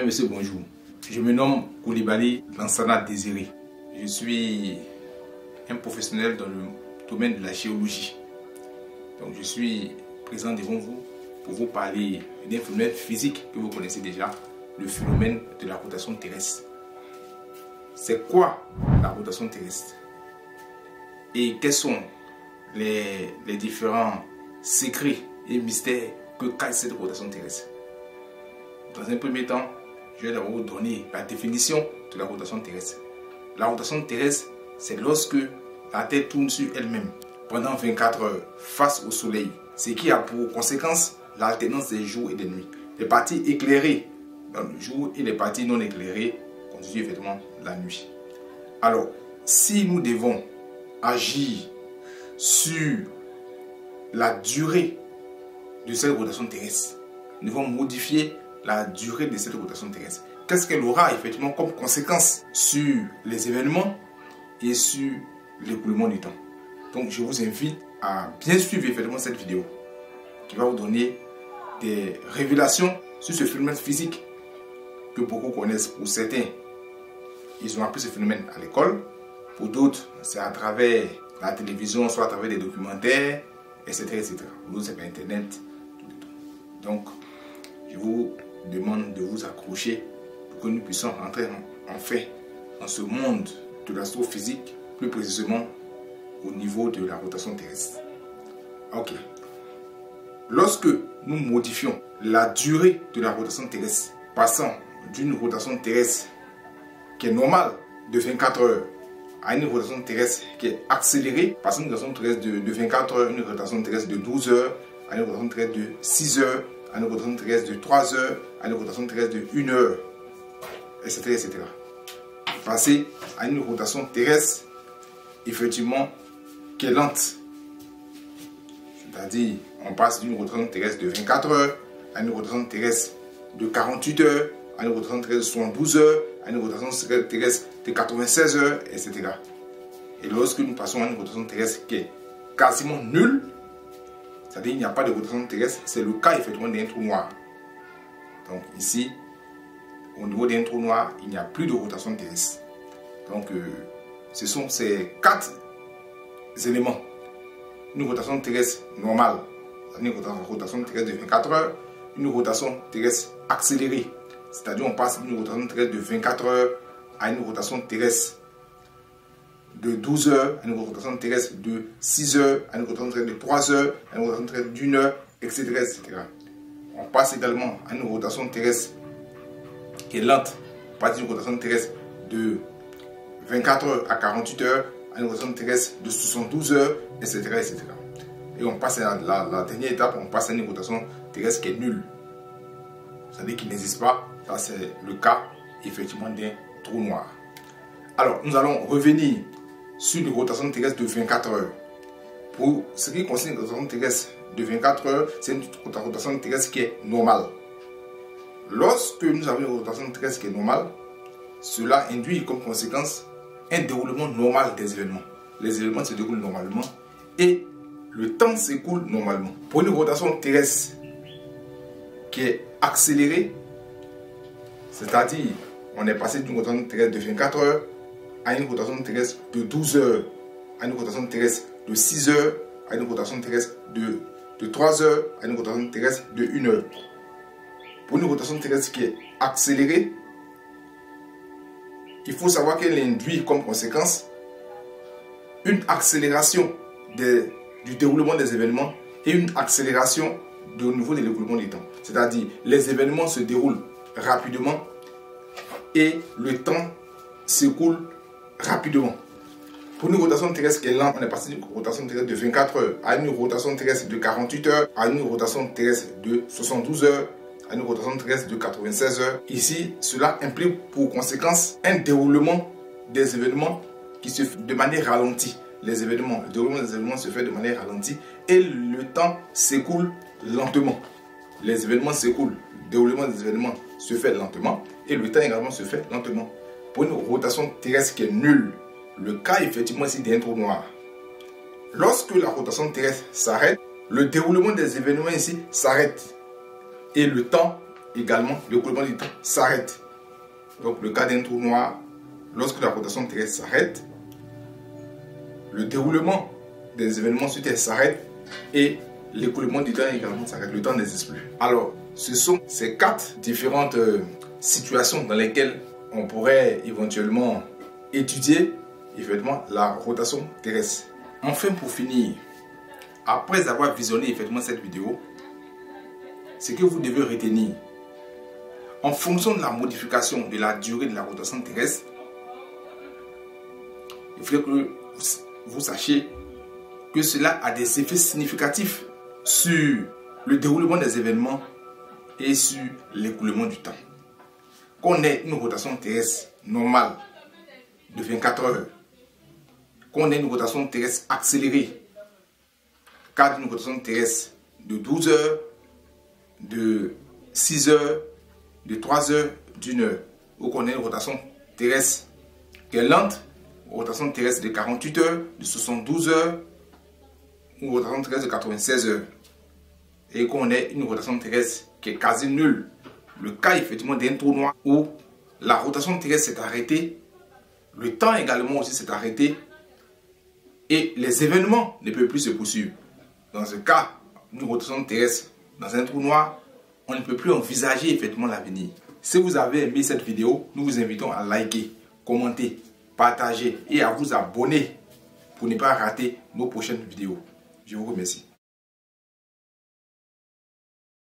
Monsieur, bonjour. Je me nomme Koulibaly Lansana Désiré. Je suis un professionnel dans le domaine de la géologie. Donc je suis présent devant vous pour vous parler d'un phénomène physique que vous connaissez déjà, le phénomène de la rotation terrestre. C'est quoi la rotation terrestre? Et quels sont les différents secrets et mystères que cache cette rotation terrestre? Dans un premier temps, je vais d'abord vous donner la définition de la rotation terrestre. La rotation terrestre, c'est lorsque la Terre tourne sur elle-même pendant 24 heures face au Soleil, ce qui a pour conséquence l'alternance des jours et des nuits. Les parties éclairées dans le jour et les parties non éclairées constituent effectivement la nuit. Alors, si nous devons agir sur la durée de cette rotation terrestre, nous devons modifier la durée de cette rotation terrestre. Qu'est-ce qu'elle aura effectivement comme conséquence sur les événements et sur l'écoulement du temps? Donc je vous invite à bien suivre effectivement cette vidéo qui va vous donner des révélations sur ce phénomène physique que beaucoup connaissent. Pour certains, ils ont appris ce phénomène à l'école. Pour d'autres, c'est à travers la télévision, soit à travers des documentaires, etc. etc. Pour d'autres, c'est par Internet. Donc, je vous demande de vous accrocher pour que nous puissions rentrer enfin dans ce monde de l'astrophysique, plus précisément au niveau de la rotation terrestre. Ok. Lorsque nous modifions la durée de la rotation terrestre, passant d'une rotation terrestre qui est normale de 24 heures à une rotation terrestre qui est accélérée, passant d'une rotation terrestre de 24 heures à une rotation terrestre de 12 heures, à une rotation terrestre de 6 heures, à une rotation terrestre de 3 heures, à une rotation terrestre de 1 heure, etc. etc. Passer à une rotation terrestre, effectivement, qui est lente. C'est-à-dire, on passe d'une rotation terrestre de 24 heures à une rotation terrestre de 48 heures, à une rotation terrestre de 72 heures, à une rotation terrestre de 96 heures, etc. Et lorsque nous passons à une rotation terrestre qui est quasiment nulle, c'est-à-dire qu'il n'y a pas de rotation terrestre, c'est le cas effectivement d'un trou noir. Donc ici, au niveau d'un trou noir, il n'y a plus de rotation terrestre. Donc ce sont ces 4 éléments. Une rotation terrestre normale, une rotation terrestre de 24 heures, une rotation terrestre accélérée, c'est-à-dire on passe d'une rotation terrestre de 24 heures à une rotation terrestre de 12 heures, à une rotation terrestre de 6 heures, à une rotation terrestre de 3 heures, à une rotation terrestre d'1 heure, etc., etc. On passe également à une rotation terrestre qui est lente, on passe d'une rotation terrestre de 24 heures à 48 heures, à une rotation terrestre de 72 heures, etc., etc. Et on passe à la dernière étape, on passe à une rotation terrestre qui est nulle. C'est-à-dire qu'il n'existe pas. Ça, c'est le cas, effectivement, d'un trou noir. Alors, nous allons revenir sur les rotations terrestres de 24 heures. Pour ce qui concerne les rotations terrestres de 24 heures, c'est une rotation terrestre qui est normale. Lorsque nous avons une rotation terrestre qui est normale, cela induit comme conséquence un déroulement normal des événements. Les événements se déroulent normalement et le temps s'écoule normalement. Pour une rotation terrestre qui est accélérée, c'est-à-dire on est passé d'une rotation terrestre de 24 heures à une rotation terrestre de 12 heures, à une rotation terrestre de 6 heures, à une rotation terrestre de 3 heures, à une rotation terrestre de 1 heure. Pour une rotation terrestre qui est accélérée, il faut savoir qu'elle induit comme conséquence une accélération du déroulement des événements et une accélération au niveau de l'écoulement du temps. C'est-à-dire les événements se déroulent rapidement et le temps s'écoule rapidement. Pour une rotation terrestre qui est lente, on est passé d'une rotation terrestre de 24 heures à une rotation terrestre de 48 heures, à une rotation terrestre de 72 heures, à une rotation terrestre de 96 heures. Ici, cela implique pour conséquence un déroulement des événements qui se fait de manière ralentie. Le déroulement des événements se fait de manière ralentie et le temps s'écoule lentement. Les événements s'écoulent, le déroulement des événements se fait lentement et le temps également se fait lentement. Pour une rotation terrestre qui est nulle, le cas effectivement ici d'un trou noir. Lorsque la rotation terrestre s'arrête, le déroulement des événements ici s'arrête. Et le temps également, l'écoulement du temps s'arrête. Donc le cas d'un trou noir, lorsque la rotation terrestre s'arrête, le déroulement des événements sur Terre s'arrête et l'écoulement du temps également s'arrête. Le temps n'existe plus. Alors, ce sont ces 4 différentes situations dans lesquelles on pourrait éventuellement étudier effectivement la rotation terrestre. Enfin, pour finir, après avoir visionné effectivement cette vidéo, ce que vous devez retenir, en fonction de la modification de la durée de la rotation terrestre, il faut que vous sachiez que cela a des effets significatifs sur le déroulement des événements et sur l'écoulement du temps. Qu'on ait une rotation terrestre normale de 24 heures, qu'on ait une rotation terrestre accélérée, car une rotation terrestre de 12 heures, de 6 heures, de 3 heures, d'1 heure, ou qu'on ait une rotation terrestre qui est lente, une rotation terrestre de 48 heures, de 72 heures, une rotation terrestre de 96 heures, et qu'on ait une rotation terrestre qui est quasi nulle. Le cas effectivement d'un trou noir où la rotation terrestre s'est arrêtée, le temps également aussi s'est arrêté, et les événements ne peuvent plus se poursuivre. Dans ce cas, une rotation terrestre dans un trou noir, on ne peut plus envisager effectivement l'avenir. Si vous avez aimé cette vidéo, nous vous invitons à liker, commenter, partager et à vous abonner pour ne pas rater nos prochaines vidéos. Je vous remercie.